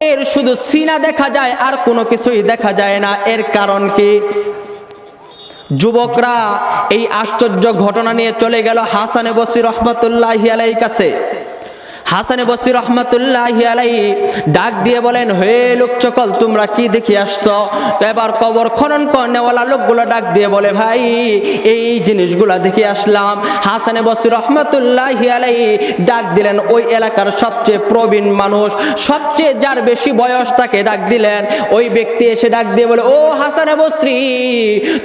এর শুধু সিনা দেখা যায় আর কোনো কিছুই দেখা যায় না। এর কারণ কি? যুবকরা এই আশ্চর্য ঘটনা নিয়ে চলে গেল হাসানে বসরি রহমাতুল্লাহি আলাইহির কাছে। হাসানে বসরি রহমাতুল্লাহি আলাইহি ডাক দিয়ে বলেন, হে লোকচকল, তোমরা কি দেখে আসছো? এবার কবর খনন করনেওয়ালা লোকগুলো ডাক দিয়ে বলে, ভাই এই জিনিসগুলা দেখে আসলাম। হাসানে বসরি রহমাতুল্লাহি আলাইহি ডাক দিলেন ওই এলাকার সবচেয়ে প্রবীণ মানুষ, সবচেয়ে যার বেশি বয়স তাকে ডাক দিলেন। ওই ব্যক্তি এসে ডাক দিয়ে বলে, ও হাসানে বসরি,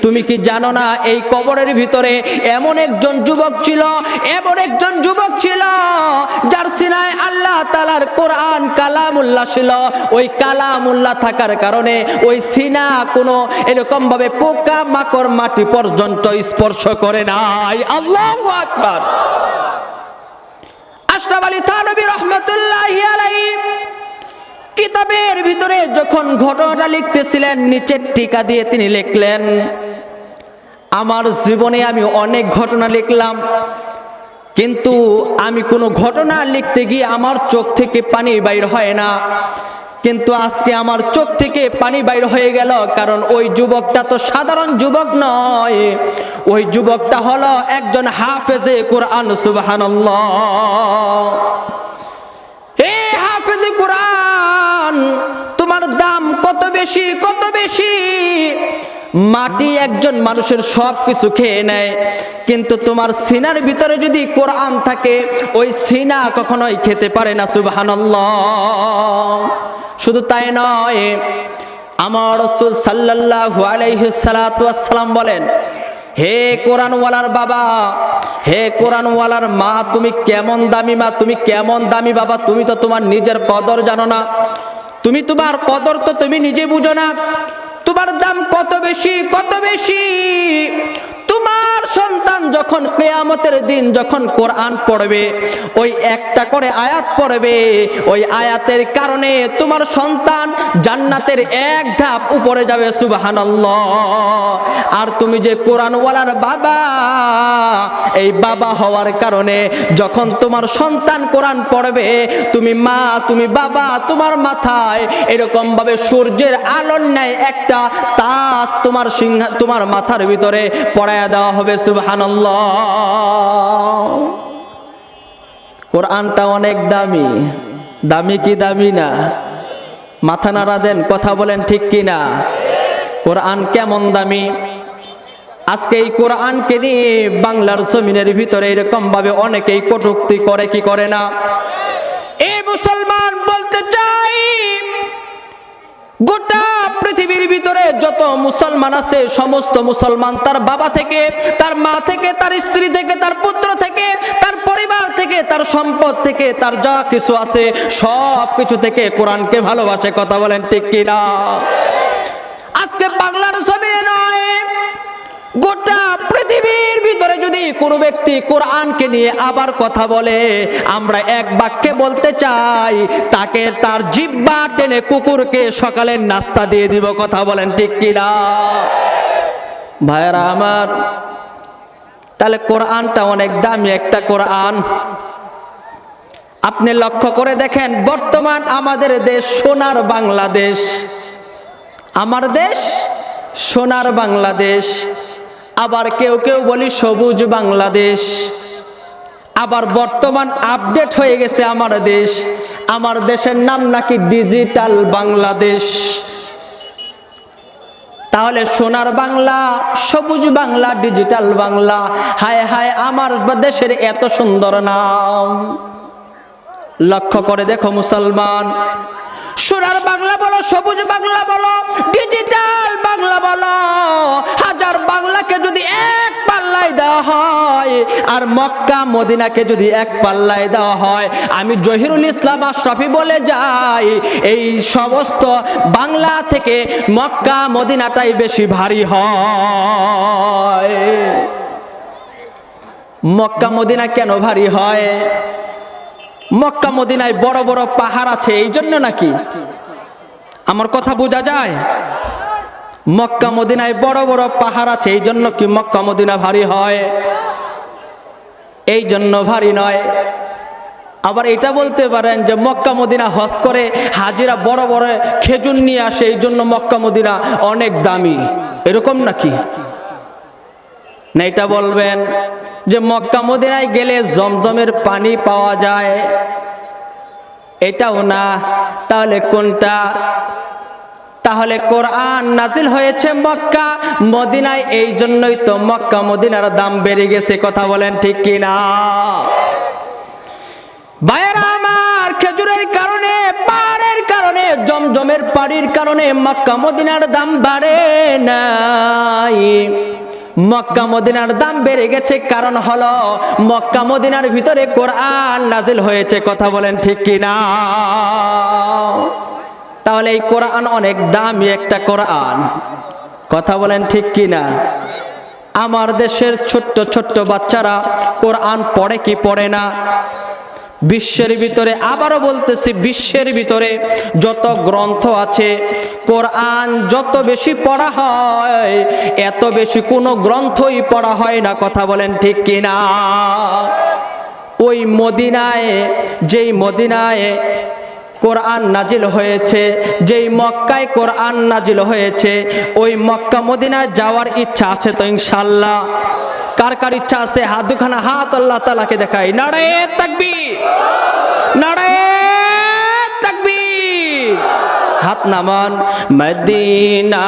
তুমি কি জানো না এই কবরের ভিতরে এমন একজন যুবক ছিল, এমন একজন যুবক ছিল যার সিনায় আল্লাহ তাআলার কোরআন কালামুল্লাহ ছিল। ওই কালামুল্লাহ থাকার কারণে ওই সিনা কোনো এরকম ভাবে পোকা মাকড় মাটি পর্যন্ত স্পর্শ করে নাই। আল্লাহু আকবার। আশরাফ আলী থানভী রাহমাতুল্লাহি আলাইহি কিতাবের ভিতরে যখন ঘটনাটা লিখতেছিলেন, নিচের টিকা দিয়ে তিনি লিখলেন, আমার জীবনে আমি অনেক ঘটনা লিখলাম, কিন্তু আমি কোনো ঘটনা লিখতে গিয়ে আমার চোখ থেকে পানি বাইর হয় না। কিন্তু আজকে আমার চোখ থেকে পানি বাইর হয়ে গেল, কারণ ওই যুবকটা তো সাধারণ যুবক নয়, ওই যুবকটা হলো একজন হাফেজে কোরআন। সুবহানাল্লাহ। হে হাফেজে কোরআন, তোমার দাম কত বেশি, কত বেশি। মাটি একজন মানুষের সব কিছু খেয়ে নেয়, কিন্তু তোমার সিনার ভিতরে যদি কোরআন থাকে, ওই সিনা কখনোই খেতে পারে না। সুবহানাল্লাহ। শুধু তাই নয়, আমার রাসূল সাল্লাল্লাহু আলাইহি সাল্লাম বলেন, হে কোরআনওয়ালার বাবা, হে কোরআনওয়ালার মা, তুমি কেমন দামি মা, তুমি কেমন দামি বাবা, তুমি তো তোমার নিজের কদর জানো না, তুমি তোমার কদর তো তুমি নিজে বুঝো না, তোমার দাম কত বেশি, কত বেশি। তোমার সন্তান যখন কিয়ামতের দিন যখন কোরআন পড়বে, ওই একটা করে আয়াত পড়বে, ওই আয়াতের কারণে তোমার সন্তান জান্নাতের এক ধাপ উপরে যাবে। সুবহানাল্লাহ। আর তুমি যে কোরআনওয়ালার বাবা, এই বাবা হওয়ার কারণে যখন তোমার সন্তান কোরআন পড়বে, তুমি মা, তুমি বাবা, তোমার মাথায় এরকম ভাবে সূর্যের আলোর ন্যায় একটা তাজ তোমার মাথার ভিতরে পড়ায়া দেওয়া হবে। সুবহানাল্লাহ। কোরআনটা অনেক দামি। দামি কি দামি না? মাথা নাড়া দেন, কথা বলেন ঠিক কি না? কোরআন কেমন দামি। আজকে এই কোরআনকে নিয়ে বাংলার জমিনের ভিতরে এরকম ভাবে অনেকেই কটূক্তি করে, কি করে না? এই মুসলমান বলতে চাই, গোটা পৃথিবীর ভিতরে যত মুসলমান আছে, সমস্ত মুসলমান তার বাবা থেকে, তার মা থেকে, তার স্ত্রী থেকে, তার পুত্র থেকে, তার পরিবার থেকে, তার সম্পদ থেকে, তার যা কিছু আছে সব কিছু থেকে কোরআনকে ভালোবাসে। কথা বলেন ঠিক কি না? আজকে বাংলার জমিনে নয়, গোটা পৃথিবীর ভিতরে যদি কোনো ব্যক্তি কোরআনকে নিয়ে আবার কথা বলে, আমরা এক বাক্যে বলতে চাই, তাকে তার জিহ্বা টেনে কুকুরকে সকালের নাস্তা দিয়ে দিব। কথা বলেন ঠিক কি না? ভাইরা আমার, তাহলে কোরআনটা অনেক দামি একটা কোরআন। আপনি লক্ষ্য করে দেখেন, বর্তমান আমাদের দেশ সোনার বাংলাদেশ, আমার দেশ সোনার বাংলাদেশ, আবার কেউ কেউ বলি সবুজ বাংলাদেশ। আবার বর্তমান আপডেট হয়ে গেছে আমার দেশ, আমার দেশের নাম নাকি ডিজিটাল বাংলাদেশ। তাহলে সোনার বাংলা, সবুজ বাংলা, ডিজিটাল বাংলা, হায় হায় আমার দেশের এত সুন্দর নাম। লক্ষ্য করে দেখো মুসলমান, সোনার বাংলা বলো, সবুজ বাংলা বলো, ডিজিটাল বাংলা বলো, হাজার বাংলাকে যদি এক পাল্লায় দেওয়া হয়, আর মক্কা মদিনাকে যদি এক পাল্লায় দেওয়া হয়, আমি জহিরুল ইসলাম আশরাফি বলে যাই, এই সমস্ত বাংলা থেকে মক্কা মদিনাটাই বেশি ভারী হয়। মক্কা মদিনা কেন ভারী হয়? মক্কা মদিনায় বড় বড় পাহাড় আছে, এই জন্য নাকি? আমার কথা বোঝা যায়? মক্কা মদিনায় বড় বড় পাহাড় আছে, এই জন্য কি মক্কা মদিনা ভারী হয়? এই জন্য ভারী নয়। আবার এটা বলতে পারেন যে মক্কা মদিনা হজ করে হাজিরা বড় বড় খেজুর নিয়ে আসে, এই জন্য মক্কা মদিনা অনেক দামি, এরকম নাকি? না এটা বলবেন যে মক্কা মদিনায় গেলে জমজমের পানি পাওয়া যায়, এটাও না। তাহলে কোনটা? তাহলে কোরআন নাজিল হয়েছে মক্কা মদিনায়, এই জন্যই তো মক্কা মদিনার দাম বেড়ে গেছে। কথা বলেন ঠিক কিনা? ভাইয়েরা আমার, খেজুরের কারণে, পাহাড়ের কারণে, জমজমের পানির কারণে মক্কা মদিনার দাম বাড়ে নাই। মক্কা মদিনার দাম বেড়ে গেছে কারণ হলো মক্কা মদিনার ভিতরে কোরআন নাজিল হয়েছে। কথা বলেন ঠিক কিনা? তাহলে এই কোরআন অনেক দামি একটা কোরআন। কথা বলেন ঠিক কিনা? আমার দেশের ছোট্ট ছোট্ট বাচ্চারা কোরআন পড়ে কি পড়ে না? বিশ্বের ভিতরে, আবারও বলতেছি, বিশ্বের ভিতরে যত গ্রন্থ আছে কোরআন যত বেশি পড়া হয় এত বেশি কোনো গ্রন্থই পড়া হয় না। কথা বলেন ঠিক কিনা? ওই মদিনায়, যেই মদিনায় কোরআন নাজিল হয়েছে, যেই মক্কায় কোরআন নাজিল হয়েছে, ওই মক্কা মদিনায় যাওয়ার ইচ্ছা আছে তো ইনশাআল্লাহ? কার কার ইচ্ছা আছে? হাত দুখানা হাত আল্লাহ তাআলাকে দেখাই। নারায়ে তাকবীর, নারায়ে তাকবীর। হাত নামান। মদিনা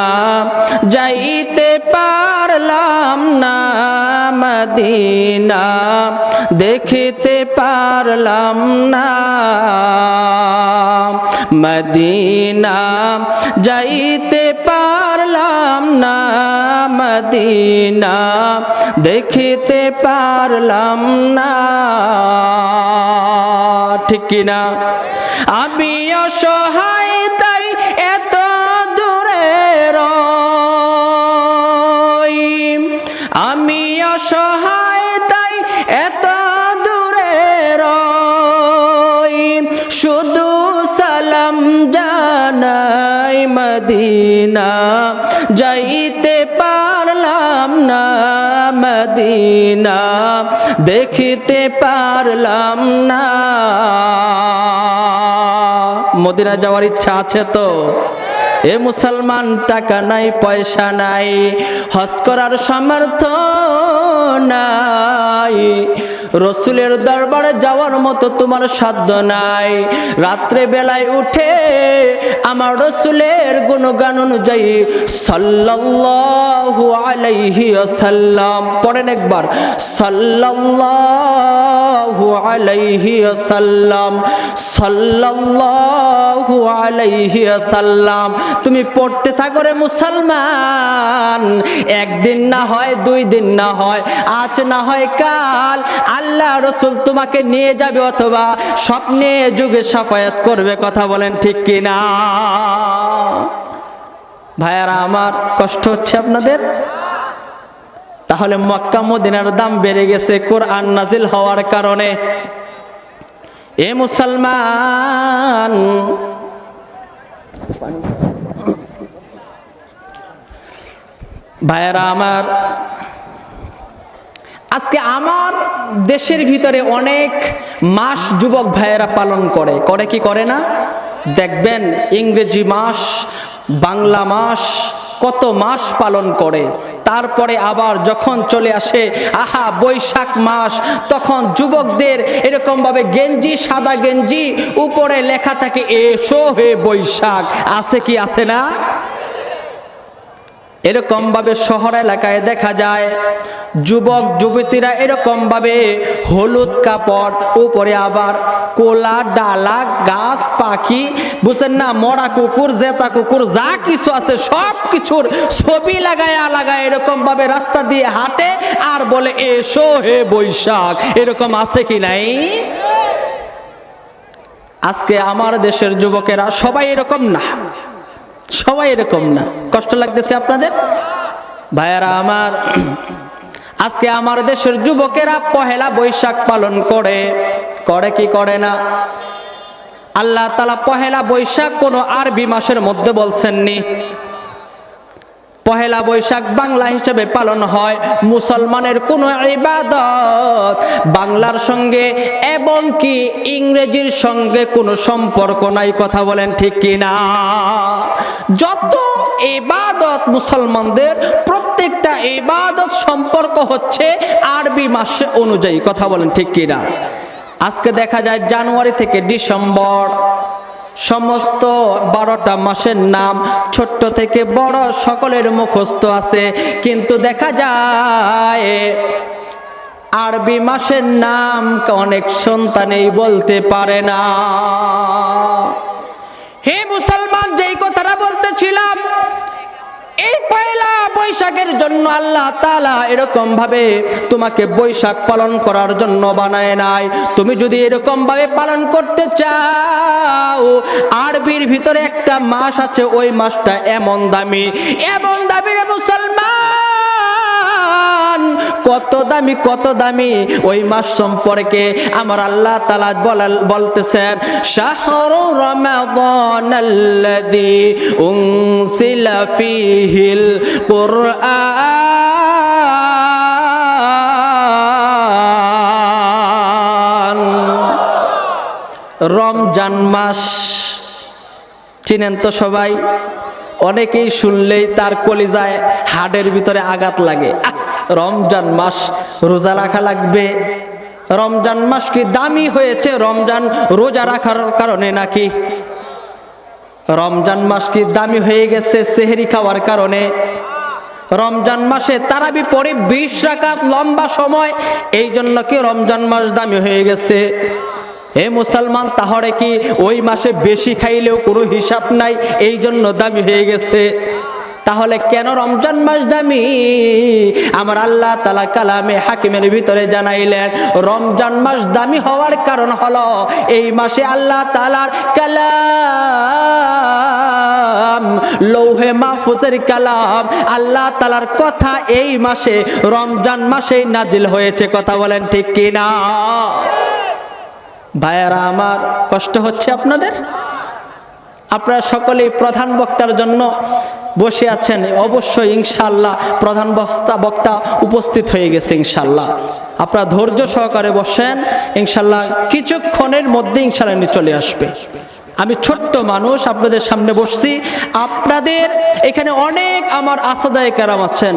যাইতে পারলাম না, মদিনা দেখিতে পারলাম না, মদিনা যাইতে পারলাম না, মদিনা দেখিতে পারলাম না। ঠিক কিনা? আমি অসহায় তাই এত দূরে রই, আমি অসহায় তাই এত দূরে রই, শুধু সালাম জানাই, মদিনা যাইতে পারলাম না, মদিনা দেখিতে পারলাম না। মদিনা যাওয়ার ইচ্ছা আছে তো? এ মুসলমান, টাকা নাই, পয়সা নাই, হজ করার সামর্থ্য নাই, রসুলের দরবারে যাওয়ার মতো তোমার সাধ্য নাই। রাত্রে বেলায় উঠে আমার রসুলের গুণগান অনুযায়ী সাল্লাল্লাহু আলাইহি ওয়াসাল্লাম পড়েন একবার, সাল্লাল্লাহু আলাইহি ওয়াসাল্লাম, সাল্লাল্লাহু আলাইহি ওয়াসাল্লাম। তুমি পড়তে থাকো রে মুসলমান, একদিন না হয়, দুই দিন না হয়, আজ না হয় কাল আল্লাহ রসুল তোমাকে নিয়ে যাবে অথবা স্বপ্নে যুগে সাফায়াত করবে। কথা বলেন ঠিক কিনা? ভাইয়ারা আমার, কষ্ট হচ্ছে আপনাদের? তাহলে মক্কা মদিনার দাম বেড়ে গেছে কোরআন নাজিল হওয়ার কারণে। এ মুসলমান, ভাইয়ারা আমার, আজকে আমার দেশের ভিতরে অনেক মাস যুবক ভাইয়েরা পালন করে, করে কি করে না? দেখবেন ইংরেজি মাস, বাংলা মাস, কত মাস পালন করে। তারপরে আবার যখন চলে আসে বৈশাখ মাস, তখন যুবকদের এরকম ভাবে গেঞ্জি, সাদা গেঞ্জি, উপরে লেখা থাকে এসো হে বৈশাখ। আছে কি আছে না? এরকম ভাবে শহর এলাকায় দেখা যায় যুবক যুবতীরা এরকম ভাবে হলুদ কাপড়, উপরে আবার কোলা, ডালা, গাছ, পাখি, বুঝছেন না, মরা কুকুর, জেতা কুকুর, যা কিছু আছে সব কিছুর ছবি লাগায় এরকম ভাবে রাস্তা দিয়ে হাঁটে আর বলে এসো হে বৈশাখ। এরকম আছে কি নাই? আজকে আমার দেশের যুবকেরা সবাই এরকম না, সবাই এরকম না। কষ্ট লাগতেছে আপনাদের? ভাইয়ারা আমার, আজকে আমার দেশের যুবকেরা পহেলা বৈশাখ পালন করে, করে কি করে না? আল্লাহ তাআলা পহেলা বৈশাখ কোনো আরবি মাসের মধ্যে বলছেননি। পহেলা বৈশাখ বাংলা হিসেবে পালন হয়। মুসলমানের কোনো ইবাদত বাংলার সঙ্গে এবং কি ইংরেজির সঙ্গে কোনো সম্পর্ক নাই, কথা বলেন ঠিক কিনা? যত ইবাদত মুসলমানদের প্রত্যেকটা ইবাদত সম্পর্ক হচ্ছে আরবি মাস অনুযায়ী, কথা বলেন ঠিক কিনা? আজকে দেখা যায় জানুয়ারি থেকে ডিসেম্বর সমস্ত 12টা মাসের নাম ছোট্ট থেকে বড় সকলের মুখস্থ আছে, কিন্তু দেখা যায় আরবি মাসের নাম অনেক সন্তানেই বলতে পারে না। হে মুসলমান, যেই কথাটা বলতেছিলাম, এই পয়লা বৈশাখের জন্য আল্লাহ তাআলা এরকম ভাবে তোমাকে বৈশাখ পালন করার জন্য বানায় নাই। তুমি যদি এরকম ভাবে পালন করতে চাও, আরবির ভিতরে একটা মাস আছে, ওই মাসটা এমন দামি রে মুসলমান, কত দামি কত দামি। ওই মাস সম্পর্কে আমার আল্লাহ তাআলা বলতেছেন, শাহরু রমাদানাল্লাযী উনসিলা ফীহিল কুরআন। রমজান মাস চিনেন তো সবাই? অনেকেই শুনলেই তার কলিজায় হাড়ের ভিতরে আঘাত লাগে। রমজান মাস রোজা রাখা লাগবে। রমজান মাস কি দামি হয়েছে রমজান রোজা রাখার কারণে নাকি? রমজান মাস কি দামি হয়ে গেছে সেহরি খাওয়ার কারণে? রমজান মাসে তারাবি পড়ে 20 রাকাত লম্বা সময়, এই জন্য কি রমজান মাস দামি হয়ে গেছে? হে মুসলমান, তাহলে কি ওই মাসে বেশি খাইলেও কোনো হিসাব নাই, এই জন্য দামি হয়ে গেছে? তাহলে কেন রমজান মাস দামি? আমার আল্লাহ তাআলা কালামে হাকিমের ভিতরে জানাইলেন, রমজান মাস দামি হওয়ার কারণ হলো এই মাসে আল্লাহ তাআলার কালাম, লৌহে মাহফুজের কালাম, আল্লাহ তাআলার কথা এই মাসে রমজান মাসেই নাজিল হয়েছে, কথা বলেন ঠিক কিনা? ভাইয়ারা আমার, কষ্ট হচ্ছে আপনাদের? আপনারা সকলেই প্রধান বক্তার জন্য বসে আছেন, অবশ্যই ইনশাআল্লাহ প্রধান বক্তা উপস্থিত হয়ে গেছে ইনশাআল্লাহ। আপনারা ধৈর্য সহকারে বসেন, ইনশাআল্লাহ কিছুক্ষণের মধ্যে ইনশাআল্লাহ চলে আসবে। আমি ছোট্ট মানুষ, আপনাদের সামনে বসছি। আপনাদের এখানে অনেক আমার আসাদায়ে কেরাম আছেন,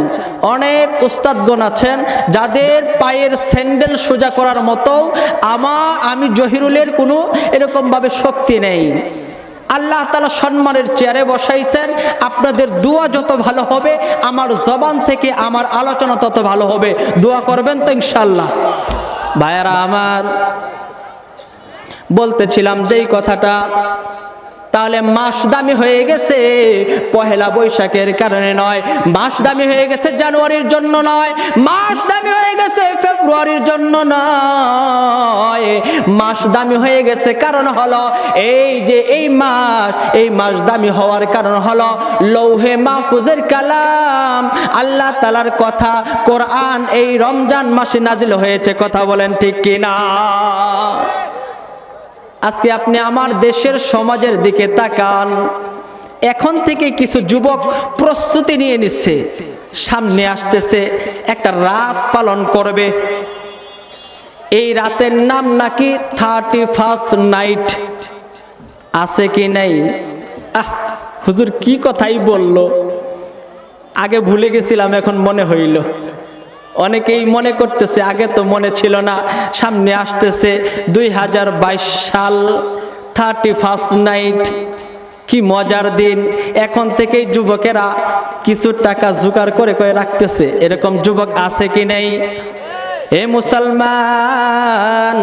অনেক উস্তাদগণ আছেন, যাদের পায়ের স্যান্ডেল সোজা করার মতো আমি জহিরুলের কোনো এরকমভাবে শক্তি নেই। আল্লাহ তাআলা সম্মানের চেয়ারে বসাইছেন। আপনাদের দোয়া যত ভালো হবে, আমার জবান থেকে আমার আলোচনা তত ভালো হবে। দোয়া করবেন তো ইনশাআল্লাহ? ভাইয়ারা আমার, বলতেছিলাম যেই কথাটা, তাহলে মাস দামি হয়ে গেছে পহেলা বৈশাখের কারণে নয়, মাস দামি হয়ে গেছে জানুয়ারির জন্য নয়, মাস দামি হয়ে গেছে ফেব্রুয়ারির জন্য নয়, মাস দামি হয়ে গেছে কারণ হলো এই যে এই মাস দামি হওয়ার কারণ হলো লৌহে মাহফুজের কালাম, আল্লাহ তাআলার কথা, কোরআন এই রমজান মাসে নাজিল হয়েছে, কথা বলেন ঠিক কিনা? আজকে আপনি আমার দেশের সমাজের দিকে তাকান, এখন থেকে কিছু যুবক প্রস্তুতি নিয়ে নিচ্ছে, সামনে আসতেছে একটা রাত পালন করবে। এই রাতের নাম নাকি 31st নাইট, আছে কি নাই? হুজুর কি কথাই বললো, আগে ভুলে গেছিলাম, এখন মনে হইল। অনেকেই মনে করতেছে আগে তো মনে ছিল না, সামনে আসতেছে 2022 সাল, 31st নাইট, কি মজার দিন। এখন থেকেই যুবকেরা কিছু টাকা জোগাড় করে রাখতেছে, এরকম যুবক আছে কি নেই? এ মুসলমান,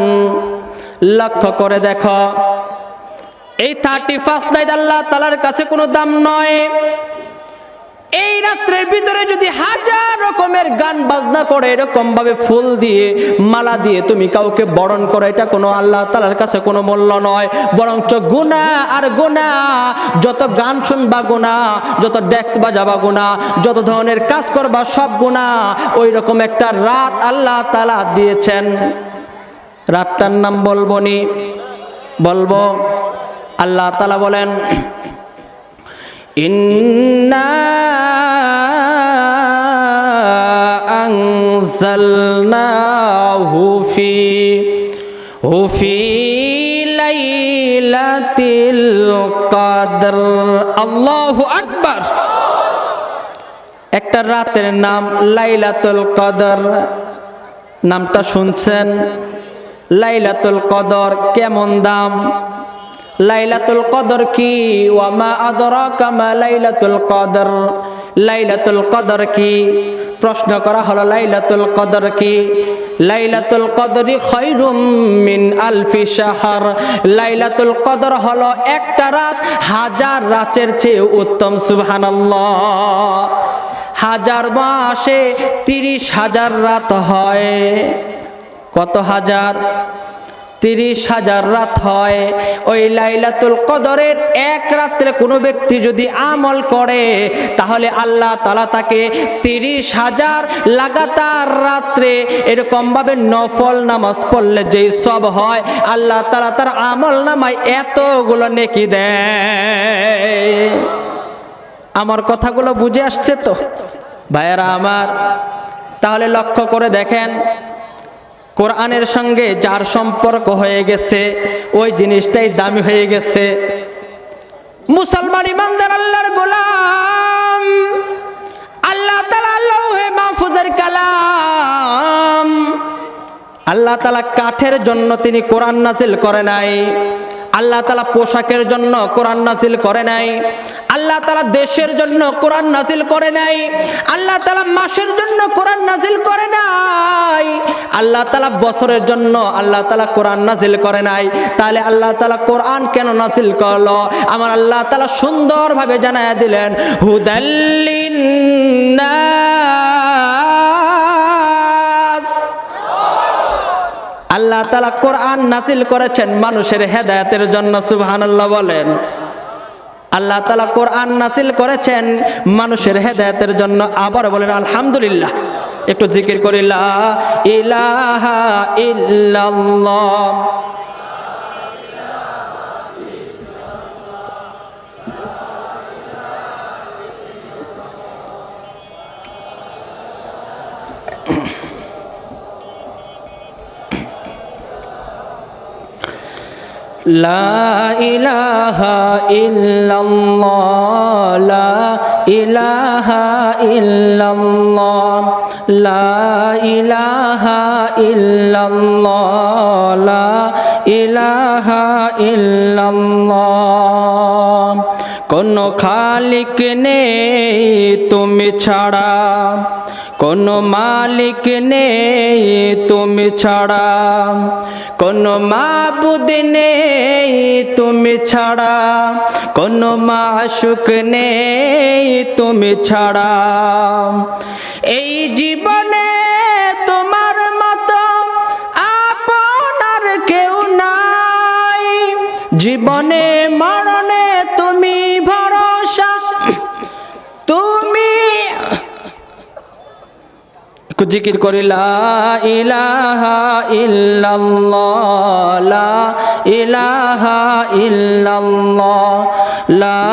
লক্ষ্য করে দেখো, এই 31st নাইট আল্লাহ তাআলার কাছে কোনো দাম নয়। এই রাত্রের ভিতরে যদি হাজার রকমের গান বাজনা করে, এরকম ভাবে ফুল দিয়ে মালা দিয়ে তুমি কাউকে বরণ করো, এটা কোনো আল্লাহ তাআলার কাছে কোনো মূল্য নয়, বরঞ্চ গুনাহ আর গুনাহ। যত গান শুনবা গুনাহ, যত ডেক্স বাজাবা গুনাহ, যত ধরনের কাজ করবা সব গুনাহ। ওই রকম একটা রাত আল্লাহ তাআলা দিয়েছেন। রাতটার নাম বলবো। আল্লাহ তাআলা বলেন, ইন্না লাইলাতিল কদর। আল্লাহু আকবার। একটা রাতের নাম লাইলাতুল কদর, নামটা শুনছেন? লাইলাতুল কদর কেমন দাম? লাইলাতুল কদর কি? ওয়া মা আদরাকা মা লাইলাতুল কদর। লাইলাতুল কদর কি? প্রশ্ন করা হলো লাইলাতুল কদর কি? লাইলাতুল কদরি খায়রুম মিন আলফি শাহর। লাইলাতুল কদর হলো একটা রাত হাজার রাতের চেয়ে উত্তম। সুবহানাল্লাহ। হাজার মাসে 30,000 রাত হয়। কত হাজার? 30,000 রাত হয়। ওই লাইলাতুল কদরের এক রাত্রে কোনো ব্যক্তি যদি আমল করে তাহলে আল্লাহ তাআলা তাকে 30,000 লাগাতার রাত্রে এরকম ভাবে নফল নামাজ পড়লে যেই সব হয়, আল্লাহ তাআলা তার আমল নামায় এতগুলো নেকি দেয়। আমার কথাগুলো বুঝে আসছে তো ভাইয়েরা আমার? তাহলে লক্ষ্য করে দেখেন, কোরআনের সঙ্গে যার সম্পর্ক হয়ে গেছে ওই জিনিসটাই দামি হয়ে গেছে। মুসলমান ইমানদার আল্লাহর গোলাম, আল্লাহ তাআলা লৌহে মাহফুজের কালাম, আল্লাহ তাআলা কাঠের জন্য তিনি কোরআন নাজিল করে নাই। আল্লাহ তাআলা পোশাকের জন্য কোরআন নাজিল করে নাই। আল্লাহ তাআলা দেশের জন্য কোরআন নাজিল করে নাই। আল্লাহ তাআলা মাসের জন্য কোরআন নাজিল করে নাই। আল্লাহ তাআলা বছরের জন্য আল্লাহ তাআলা কোরআন নাজিল করে নাই। তাহলে আল্লাহ তাআলা কোরআন কেন নাজিল করলো? আমার আল্লাহ তাআলা সুন্দরভাবে জানায়া দিলেন, হুদাল্লিন্নাস। আল্লাহ তাআলা কোরআন নাজিল করেছেন মানুষের হেদায়েতের জন্য। সুবহানাল্লাহ বলেন। আল্লাহ তাআলা কোরআন নাজিল করেছেন মানুষের হেদায়েতের জন্য। আবার বলেন আলহামদুলিল্লাহ। একটু জিকির করি, লা ইলাহা ইল্লাল্লাহ। লা ইলাহা ইল্লাল্লাহ, লা ইলাহা ইল্লাল্লাহ, লা ইলাহা ইল্লাল্লাহ, লা ইলাহা ইল্লাল্লাহ। কোন খালিক নেই তুমি ছাড়া, কোন মালিক নেই তুমি ছাড়া, কোন মাবুদ নেই তুমি ছাড়া, কোন মাশুক নেই তুমি ছাড়া। এই জীবনে তোমার মতো আপনার কেউ নাই। জীবনে মরণে তুমি ভরসা। তুমি জিকির করি, লা ইলাহা ইল্লাল্লাহ, লা ইলাহা ইল্লাল্লাহ, লা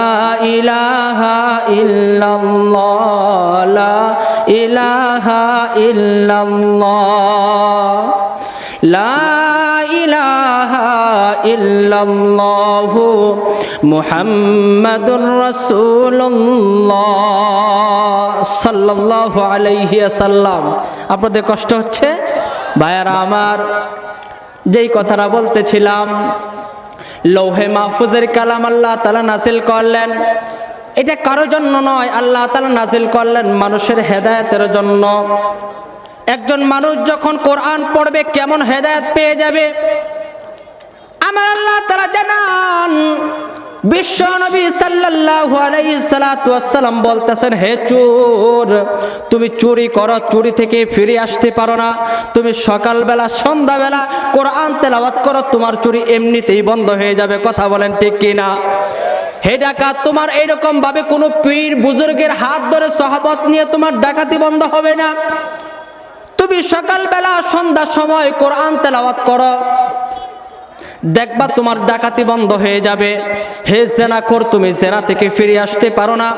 ইলাহা ইল্লাল্লাহ, লা ইলাহা ইল্লাল্লাহ, লা ইলাহা ইল্লাল্লাহু মুহাম্মাদুর রাসূলুল্লাহ সাল্লাল্লাহু আলাইহি ওয়াসাল্লাম। আপনাদের কষ্ট হচ্ছে ভাইয়ারা আমার? যেই কথাটা বলতেছিলাম, লৌহে মাহফুজের কালাম আল্লাহ তাআলা নাজিল করলেন। এটা কারোর জন্য নয়, আল্লাহ তাআলা নাজিল করলেন মানুষের হেদায়েতের জন্য। একজন মানুষ যখন কোরআন পড়বে কেমন হেদায়েত পেয়ে যাবে আমার আল্লাহ তাআলা জানান। বিশ্ব নবী সাল্লাল্লাহু আলাইহি সাল্লাতু ওয়াসসালাম বলতেছেন, হে চোর, তুমি চুরি করো, চুরি থেকে ফিরে আসতে পারো না। তুমি সকালবেলা সন্ধ্যাবেলা কোরআন তেলাওয়াত করো, তোমার চুরি এমনিতেই বন্ধ হয়ে যাবে। কথা বলেন ঠিক কিনা? হে ডাকাত, তোমার এইরকম ভাবে কোনো পীর বুজুর্গের হাত ধরে সহবত নিয়ে তোমার ডাকাতি বন্ধ হবে না। তুমি সকালবেলা সন্ধ্যার সময় কোরআন তেলাওয়াত করো, দেখবা তোমার ডাকাতি বন্ধ হয়ে যাবে। হে জেনাখোর, তুমি জেনা থেকে ফিরে আসতে পারো না,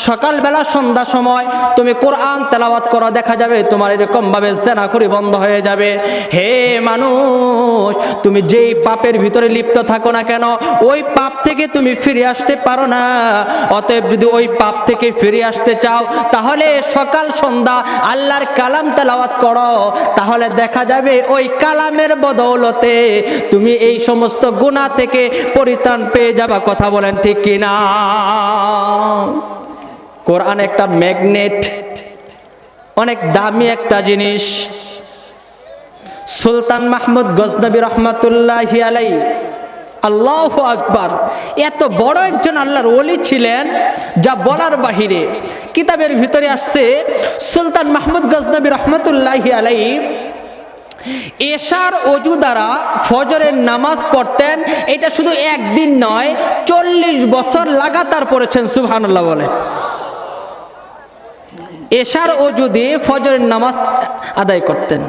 সকালবেলা সন্ধ্যা সময় তুমি কোরআন তেলাওয়াত করো, দেখা যাবে তোমার এরকম ভাবে জেনাখোরি বন্ধ হয়ে যাবে। হে মানুষ, তুমি যেই পাপের ভিতরে লিপ্ত থাকো না কেন, ওই পাপ থেকে তুমি ফিরে আসতে পারো না। অতএব যদি ওই পাপ থেকে ফিরে আসতে চাও, তাহলে সকাল সন্ধ্যা আল্লাহর কালাম তেলাওয়াত করো, তাহলে দেখা যাবে ওই কালামের বদৌলতে তুমি এই সমস্ত গুনাহ থেকে পরিত্রাণ পেয়ে যাবা। কথা বলেন ঠিক কিনা? কোরআন একটা ম্যাগনেট, অনেক দামি একটা জিনিস। সুলতান মাহমুদ গজনবী রহমাতুল্লাহি আলাইহি, আল্লাহু আকবার, এত বড় একজন আল্লাহর ওলি ছিলেন যা বলার বাহিরে। কিতাবের ভিতরে আসছে সুলতান মাহমুদ গজনবী রহমাতুল্লাহি আলাইহি এশার ওযু দ্বারা ফজরের নামাজ পড়তেন। এটা শুধু একদিন নয়, 40 বছর লাগাতার পড়েছেন। সুবহানাল্লাহ বলেন। এশার ওযু দিয়ে ফজরের নামাজ আদায় করতেন।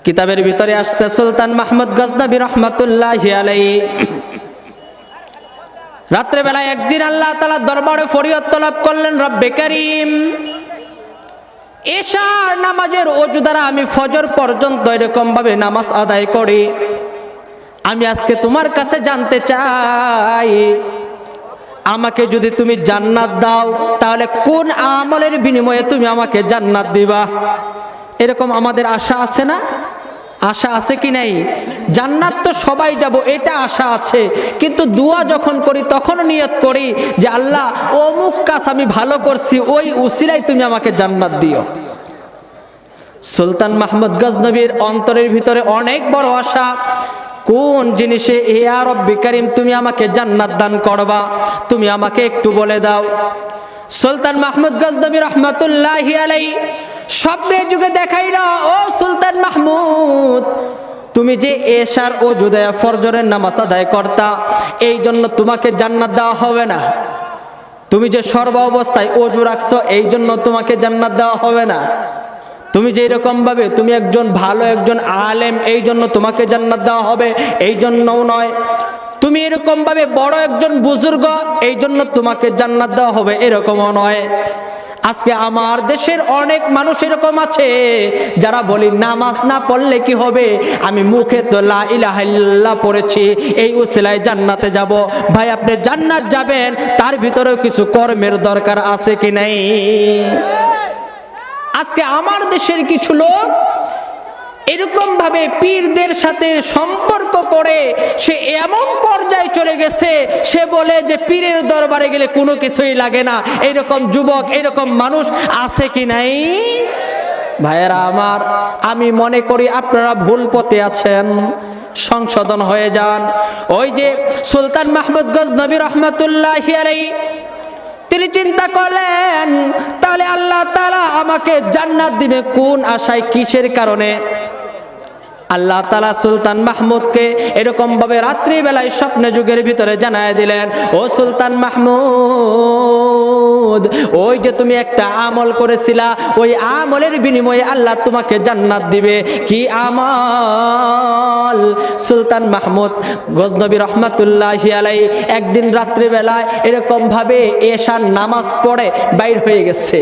কিতাবের ভিতরে আসছে সুলতান মাহমুদ গজনবী রহমাতুল্লাহি আলাইহি রাত্রে বেলায় একদিন আল্লাহ তাআলার দরবারে ফরিয়াদ তলব করলেন, রব্বে কারীম, এশার নামাজের ওযু দ্বারা আমি ফজর পর্যন্ত এরকম ভাবে নামাজ আদায় করি। আমি আজকে তোমার কাছে জানতে চাই, আমাকে যদি তুমি জান্নাত দাও, তাহলে কোন আমলের বিনিময়ে তুমি আমাকে জান্নাত দিবা? এরকম আমাদের আশা আছে না? আশা আছে কি নাই? জান্নাত তো সবাই যাব, এটা আশা আছে, কিন্তু দোয়া যখন করি তখন নিয়ত করি যে আল্লাহ, অমুক কাজ আমি ভালো করছি, ওই উসিলায় তুমি আমাকে জান্নাত দিও। সুলতান মাহমুদ গজনবীর অন্তরের ভিতরে অনেক বড় আশা। কোন জিনিসে ইয়া রব্বি কারীম তুমি আমাকে জান্নাত দান করবা, তুমি আমাকে একটু বলে দাও। সুলতান মাহমুদ গজনবী রহমাতুল্লাহি আলাইহি স্বপ্নের যুগে দেখাইলো, ও সুলতান মাহমুদ, তুমি যে এশার ওযু দিয়ে ফজরের নামাজ আদায় করতা, এই জন্য তোমাকে জান্নাত দেওয়া হবে না। তুমি যে সর্ব অবস্থায় ওযু রাখছো, এই জন্য তোমাকে জান্নাত দেওয়া হবে না। তুমি যে এরকম ভাবে তুমি একজন ভালো একজন আলেম, এই জন্য তোমাকে জান্নাত দেওয়া হবে, এই জন্যও নয়। তুমি এরকম ভাবে বড় একজন বুজুর্গ, এই জন্য তোমাকে জান্নাত দেওয়া হবে, এরকমও নয়। আজকে আমার দেশের অনেক মানুষ এরকম আছে যারা বলি নামাজ না পড়লে কি হবে, আমি মুখে তো লা ইলাহা ইল্লাল্লাহ পড়েছি, এই উসিলায় জান্নাতে যাব। ভাই, আপনি জান্নাত যাবেন, তার ভিতরেও কিছু কর্মের দরকার আছে কি নাই? আজকে আমার দেশের কিছু লোক এরকম ভাবে পীরদের সাথে সম্পর্ক করে সে এমন পর্যায়ে চলে গেছে, সে বলে যে পীরের দরবারে গেলে কোনো কিছুই লাগে না। এরকম যুবক, এরকম মানুষ আছে কি নাই? ভাইয়েরা আমার, আমি মনে করি আপনারা ভুল পথে আছেন, সংশোধন হয়ে যান। ওই যে সুলতান মাহমুদ গজনবী রহমাতুল্লাহি আলাইহি তিনি চিন্তা করলেন, তাহলে আল্লাহ তাআলা আমাকে জান্নাত দিবে কোন আশায়, কিসের কারণে? আল্লাহ তাআলা সুলতান মাহমুদকে এরকম ভাবে রাত্রি বেলায় স্বপ্নে যুগের ভিতরে জানায় দিলেন, ও সুলতান মাহমুদ, ওই যে তুমি একটা আমল করেছিলা, ওই আমলের বিনিময়ে আল্লাহ তোমাকে জান্নাত দিবে। কি আমল? সুলতান মাহমুদ গজনবী রহমাতুল্লাহি আলাইহি একদিন রাত্রি বেলায় এরকম ভাবে এশার নামাজ পড়ে বাইর হয়ে গেছে,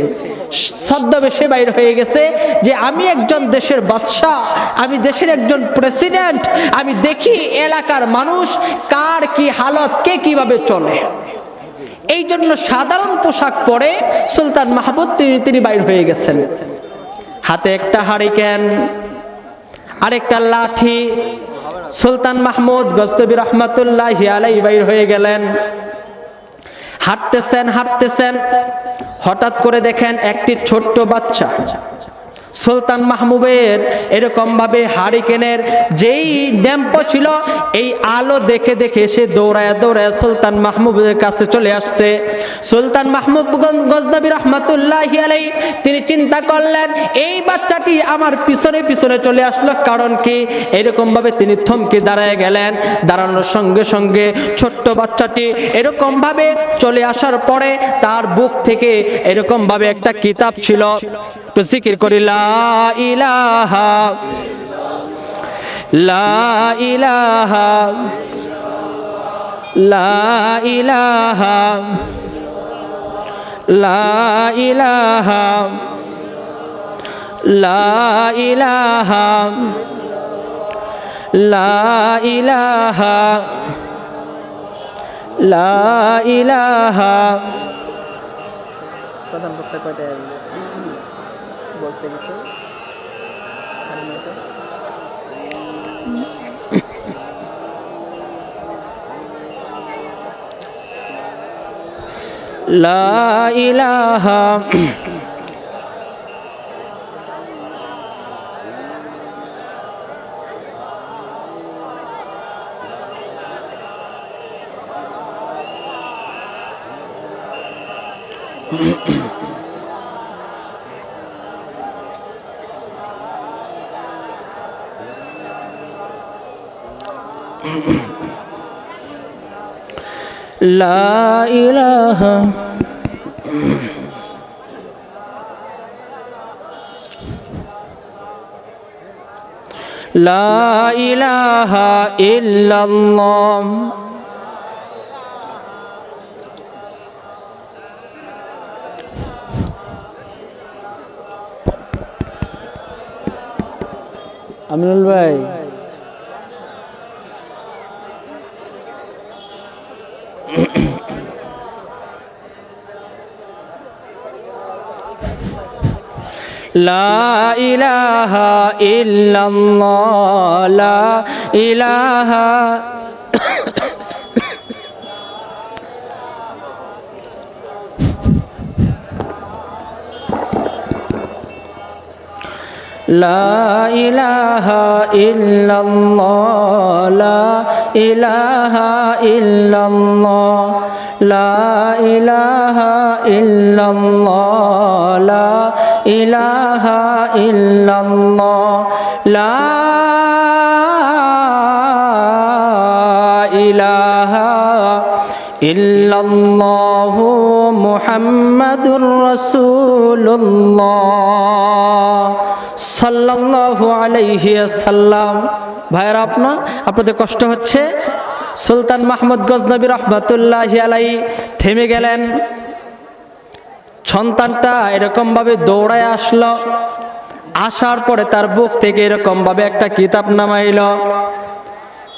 ছদ্মবেশে বাইর হয়ে গেছে যে আমি একজন দেশের বাদশাহ, আমি দেশের একজন প্রেসিডেন্ট, আমি দেখি এলাকার মানুষ কার কি হালত, কে কিভাবে চলে। এই জন্য সাধারণ পোশাক পরে সুলতান মাহমুদ তিনি বাইর হয়ে গেছেন। হাতে একটা হারিকেন, আরেকটা লাঠি। সুলতান মাহমুদ গজনবী রহমাতুল্লাহি আলাইহি বাইর হয়ে গেলেন। হাঁটতেছেন, হঠাৎ করে দেখেন একটি ছোট্ট বাচ্চা সুলতান মাহমুদের এরকম ভাবে হারিকেনের যেই ড্যাম্প ছিল, এই আলো দেখে দেখে সে দৌড়ায় সুলতান মাহমুদের কাছে চলে আসছে। সুলতান মাহমুদ গজনবী রহমাতুল্লাহি আলাইহি তিনি চিন্তা করলেন, এই বাচ্চাটি আমার পিছনে পিছনে চলে আসলো, কারণ কি? এরকম ভাবে তিনি থমকে দাঁড়ায় গেলেন। দাঁড়ানোর সঙ্গে সঙ্গে ছোট্ট বাচ্চাটি এরকম ভাবে চলে আসার পরে তার বুক থেকে এরকম ভাবে একটা কিতাব ছিল, তো জিকির করি লা ইলাহা লা ইলাহা লা ইলাহা লা ইলাহা লা ইলাহা লা ইলাহা লা ইলাহা। প্রথম বক্তা কয়টা বলতে গেছে? লা ইলাহা লা ইলাহা লা ইলাহা ইল্লাল্লাহ আমিনুল ভাই লা ইলাহা ইল্লাল্লাহ লা ইলাহা লা ইলাহা ইল্লাল্লাহ লা ইলাহা ইল্লাল্লাহ লা ইলাহা ইল্লাল্লাহ লা ইলাহা ইল্লাল্লাহ লা ইলাহা ইল্লাল্লাহু মুহাম্মাদুর রাসূলুল্লাহ সাল্লাল্লাহু আলাইহি ওয়াসাল্লাম। ভাইরা আপনাদের কষ্ট হচ্ছে? সুলতান মাহমুদ গজনবী রহমাতুল্লাহি আলাইহি থেমে গেলেন। সন্তানটা এরকম ভাবে দৌড়ায় আসলো, আসার পরে তার বুক থেকে এরকম ভাবে একটা কিতাব নামাইল।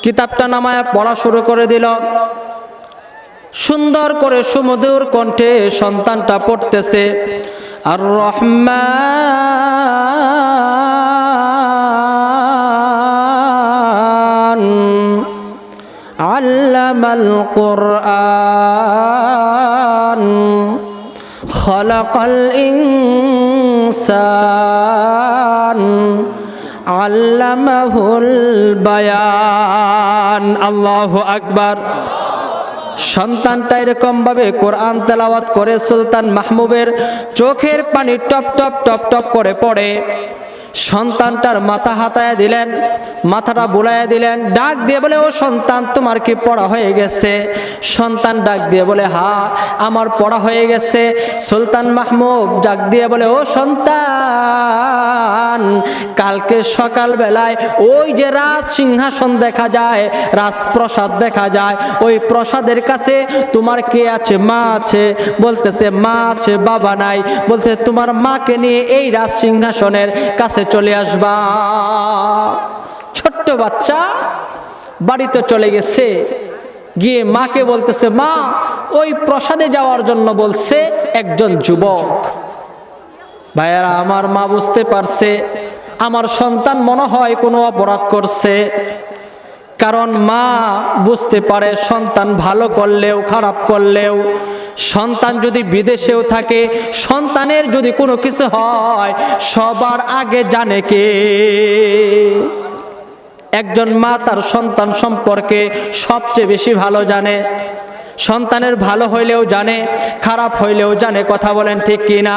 কিতাবটা নামায় পড়া শুরু করে দিল। সুন্দর করে সুমধুর কণ্ঠে সন্তানটা পড়তেছে, আর রহমান আল্লামাল কুরআন খালাকাল ইনসান আল্লামাহুল বায়ান। আল্লাহু আকবার। সন্তানটা এরকম ভাবে কোরআন তেলাওয়াত করে সুলতান মাহমুবের চোখের পানি টপ টপ টপ টপ করে পড়ে। সন্তানটার মাথা হাতায় দিলেন, মাথাটা বুলাইয়া দিলেন, ডাক দিয়ে বলে, ও সন্তান তোমার কি পড়া হয়ে গেছে? সন্তান ডাক দিয়ে বলে, হ্যাঁ আমার পড়া হয়ে গেছে। সুলতান মাহমুদ ডাক দিয়ে বলে, ও সন্তান কালকে সকাল বেলায় ওই যে রাজ সিংহাসন দেখা যায়, রাজপ্রসাদ দেখা যায়, ওই প্রসাদের কাছে তোমার কে আছে? মা আছে। বলতেছে মা আছে, বাবা নাই। বলতে তোমার মাকে নিয়ে এই রাজ সিংহাসনের কাছে চলে আসবা। ছোট্ট বাচ্চা বাড়িতে চলে গেছে, গিয়ে মাকে বলতেছে, মা ওই প্রসাদে যাওয়ার জন্য বলছে একজন যুবক। ভাইয়ারা, আমার মা বুঝতে পারছে আমার সন্তান মনে হয় কোনো অপরাধ করছে। কারণ মা বুঝতে পারে সন্তান ভালো করলেও খারাপ করলেও, সন্তান যদি বিদেশেও থাকে, সন্তানের যদি কোনো কিছু হয় সবার আগে জানে কে? একজন মা তার সন্তান সম্পর্কে সবচেয়ে বেশি ভালো জানে। সন্তানের ভালো হইলেও জানে, খারাপ হইলেও জানে। কথা বলেন ঠিক কিনা?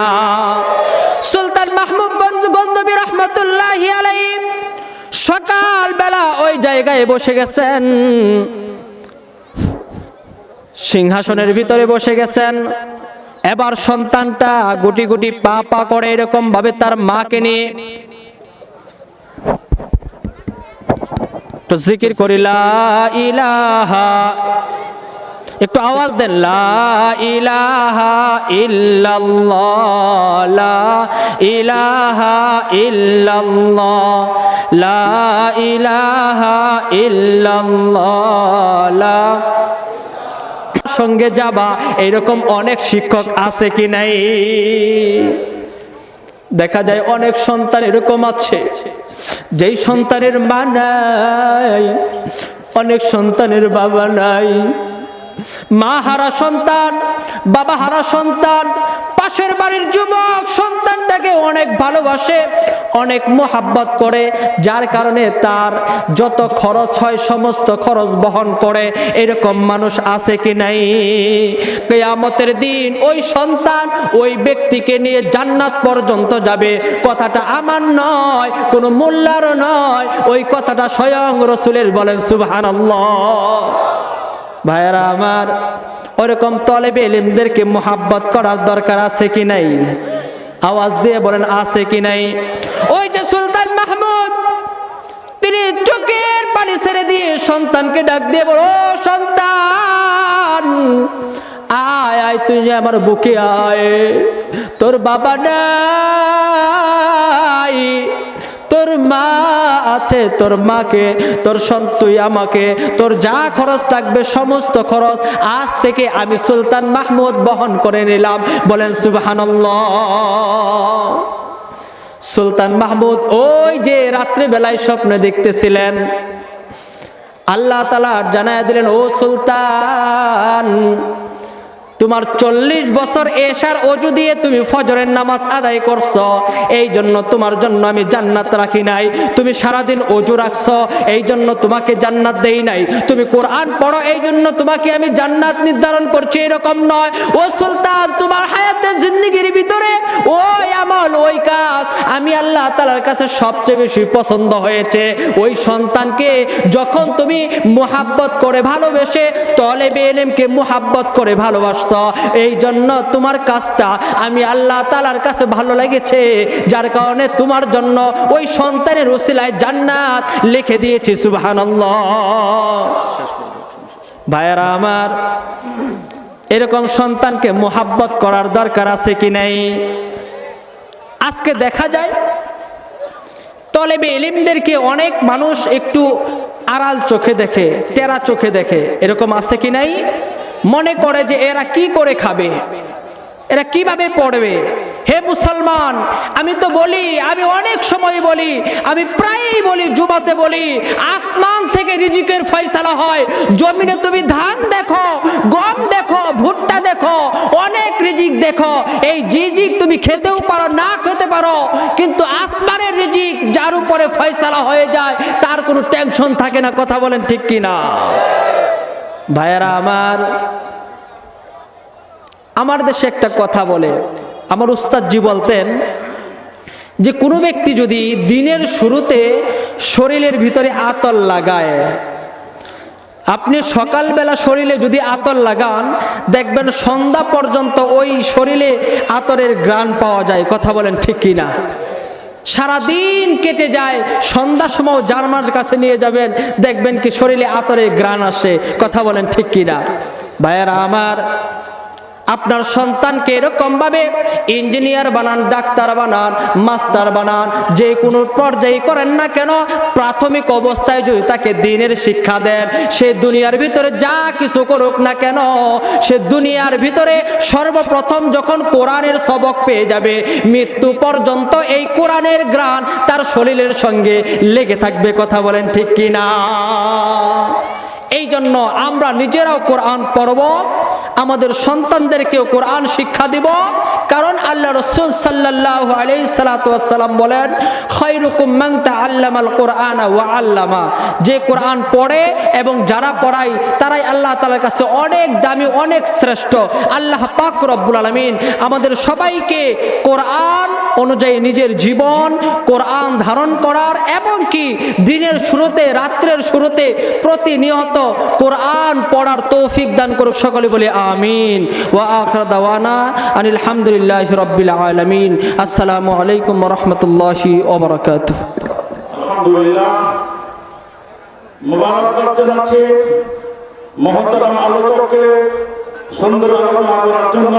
সুলতান মাহমুদ গজনবী রহমাতুল্লাহি আলাইহি সকাল বেলা ওই জায়গায় বসে গেছেন, সিংহাসনের ভিতরে বসে গেছেন। এবার সন্তানটা গুটি গুটি পা পা করে এরকম ভাবে তার মাকে নিয়ে একটু জিকির করি লা ইলাহা, একটু আওয়াজ দেন লা ইলাহা ইল্লাল্লাহ, লা ইলাহা ইল্লাল্লাহ, লা ইলাহা ইল্লাল্লাহ, লা সঙ্গে যাবা এরকম অনেক শিক্ষক আছে কি নাই? দেখা যায় অনেক সন্তান এরকম আছে যেই সন্তানের মা নাই, অনেক সন্তানের বাবা নাই, মা হারা সন্তান, বাবা হারা সন্তান, পাশের বাড়ির যুবক সন্তানটাকে অনেক ভালোবাসে, অনেক মোহাব্বত করে, যার কারণে তার যত খরচ হয় সমস্ত খরচ বহন করে। এরকম মানুষ আছে কি নাই? কিয়ামতের দিন ওই সন্তান ওই ব্যক্তিকে নিয়ে জান্নাত পর্যন্ত যাবে। কথাটা আমার নয়, কোনো মোল্লারও নয়, ওই কথাটা স্বয়ং রাসূলের। বলেন সুবহানাল্লাহ। ভাইয়েরা আমার, ওরকম তলেবে ইলমদেরকে মোহাব্বত করার দরকার আছে কি নাই? আওয়াজ দিয়ে বলেন আছে কি নাই? ওই যে সুলতান মাহমুদ, তিনি চোখের পানি ছেড়ে দিয়ে সন্তানকে ডাক দিয়ে বলো, সন্তান আয় আয়, তুই আমার বুকে আয়, তোর বাবা নাই, তোর মা আছে, তোর মাকে, তোর তুই আমাকে, তোর যা খরচ থাকবে সমস্ত খরচ আজ থেকে আমি সুলতান মাহমুদ বহন করে নিলাম। বলেন সুবহানাল্লাহ। সুলতান মাহমুদ ওই যে রাত্রি বেলায় স্বপ্নে দেখতেছিলেন, আল্লাহ তাআলা জানায়া দিলেন, ও সুলতান, তোমার 40 বছর এশার ওযু দিয়ে তুমি ফজরের নামাজ আদায় করছো, এই জন্য তোমার জন্য আমি জান্নাত রাখি নাই। তুমি সারাদিন ওযু রাখছো, এই জন্য তোমাকে জান্নাত দেই নাই। তুমি কোরআন পড়ো, এই জন্য তোমাকে আমি জান্নাত নির্ধারণ করছি, এরকম নয়। ও সুলতান, তোমার হায়াতের জিন্দেগির ভিতরে ওই আমল, ওই কাজ আমি আল্লাহ তাআলার কাছে সবচেয়ে বেশি পছন্দ হয়েছে। ওই সন্তানকে যখন তুমি মুহাব্বত করে ভালোবেসে, তলেবে ইলমকে মুহাব্বত করে ভালোবাসো, এই জন্য তোমার কাজটা আমি আল্লাহ তাআলার কাছে ভালো লেগেছে, যার কারণে তোমার জন্য ওই সন্তানের ওসিলায় জান্নাত লিখে দিয়েছি। সুবহানাল্লাহ। ভাইয়েরা আমার, এরকম সন্তানকে মোহাব্বত করার দরকার আছে কি নাই? আজকে দেখা যায় তলেবে ইলমদেরকে অনেক মানুষ একটু আড়াল চোখে দেখে, টেরা চোখে দেখে। এরকম আছে কি নাই? মনে করে যে এরা কি করে খাবে, এরা কিভাবে পড়বে। হে মুসলমান, আমি তো বলি, আমি অনেক সময় বলি, আমি প্রায়ই বলি, জুমাতে বলি, আসমান থেকে রিজিকের ফয়সালা হয়। জমিনে তুমি ধান দেখো, গম দেখো, ভুট্টা দেখো, অনেক রিজিক দেখো। এই রিজিক তুমি খেতেও পারো, না খেতে পারো, কিন্তু আসমানের রিজিক যার উপরে ফয়সালা হয়ে যায় তার কোনো টেনশন থাকে না। কথা বলেন ঠিক কিনা? ভাইয়েরা আমার, আমার দেশে একটা কথা বলে, আমার উস্তাদজি বলতেন যে কোনো ব্যক্তি যদি দিনের শুরুতে শরীরের ভিতরে আতর লাগায়, আপনি সকালবেলা শরীরে যদি আতর লাগান, দেখবেন সন্ধ্যা পর্যন্ত ওই শরীরে আতরের ঘ্রাণ পাওয়া যায়। কথা বলেন ঠিক কিনা? সারাদিন কেটে যায়, সন্ধ্যার সময় জার্মার কাছে নিয়ে যাবেন, দেখবেন কি শরীরে আতরের ঘ্রাণ আসে। কথা বলেন ঠিক কিনা? ভাইয়েরা আমার, আপনার সন্তানকে এরকম ভাবে ইঞ্জিনিয়ার বানান, ডাক্তার বানান, মাস্টার বানান, যে কোনো পর্যায়ে করেন না কেন, প্রাথমিক অবস্থায় যদি তাকে দ্বীনের শিক্ষা দেন, সে দুনিয়ার ভিতরে যা কিছু করুক না কেন, সে দুনিয়ার ভিতরে সর্বপ্রথম যখন কোরআনের সবক পেয়ে যাবে, মৃত্যু পর্যন্ত এই কোরআনের ঘ্রাণ তার শরীরের সঙ্গে লেগে থাকবে। কথা বলেন ঠিক কিনা? এই জন্য আমরা নিজেরাও কোরআন পড়ব, আমাদের সন্তানদেরকেও কোরআন শিক্ষা দিব। কারণ আল্লাহ রাসূল সাল্লাল্লাহু আলাইহি সাল্লাতু ওয়াস সালাম বলেন, খায়রুকুম মান তাআল্লামাল কুরআনা ওয়া আল্লামা, যে কোরআন পড়ে এবং যারা পড়ায় তারাই আল্লাহ তাআলার কাছে অনেক দামি, অনেক শ্রেষ্ঠ। আল্লাহ পাক রব্বুল আলামিন আমাদের সবাইকে কোরআন অনুযায়ী নিজের জীবন, কোরআন ধারণ করার, এবং কি দিনের শুরুতে, রাত্রের শুরুতে প্রতিনিয়ত কোরআন পড়ার তৌফিক দান করুক। সকলে বলে আমিন। ওয়া আখির দাওয়ানা আনিল হামদুলিল্লাহি রাব্বিল আলামিন। আসসালামু আলাইকুম ওয়া রাহমাতুল্লাহি ওয়া বারাকাতুহু। আলহামদুলিল্লাহ। মুবারকবাদ জানাচ্ছি মহতরম আলোচককে সুন্দর আলোচনা করার জন্য।